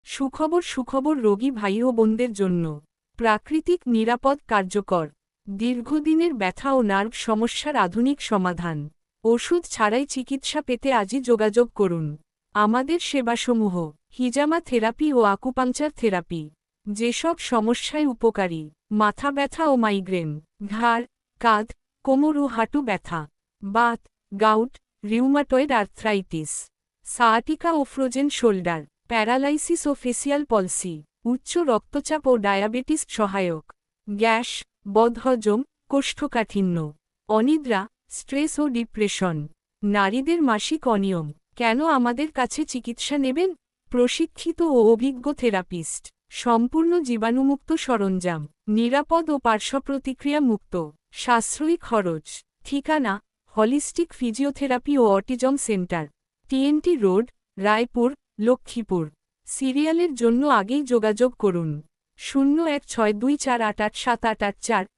সুখবর রোগী ভাই ও বোনদের জন্য। প্রাকৃতিক নিরাপদ কার্যকর। দীর্ঘদিনের ব্যথা ও নার্ভ সমস্যার আধুনিক সমাধান। ওষুধ ছাড়াই চিকিৎসা পেতে আজই যোগাযোগ করুন। আমাদের সেবাসমূহ: হিজামা থেরাপি ও আকুপাংচার থেরাপি, যেসব সমস্যায় উপকারী: মাথা ব্যথা ও মাইগ্রেন, ঘাড়, কাঁধ, কোমর ও হাঁটু ব্যথা, Baat, gout, rheumatoid arthritis, sciatica ও ফ্রোজেন শোল্ডার, প্যারালাইসিস ও ফেসিয়াল পলসি, উচ্চ রক্তচাপ ও ডায়াবেটিস সহায়ক, গ্যাস, বদহজম, কোষ্ঠকাঠিন্য, অনিদ্রা, স্ট্রেস ও ডিপ্রেশন, নারীদের মাসিক অনিয়ম। কেন আমাদের কাছে চিকিৎসা নেবেন? প্রশিক্ষিত ও অভিজ্ঞ থেরাপিস্ট, সম্পূর্ণ জীবাণুমুক্ত সরঞ্জাম, নিরাপদ ও পার্শ্বপ্রতিক্রিয়া মুক্ত, সাশ্রয়ী খরচ। ঠিকানা: হলিস্টিক ফিজিওথেরাপি ও autism centre, TNT road, Raipur, Lakshmipur. সিরিয়ালের জন্য আগেই যোগাযোগ করুন 0162488788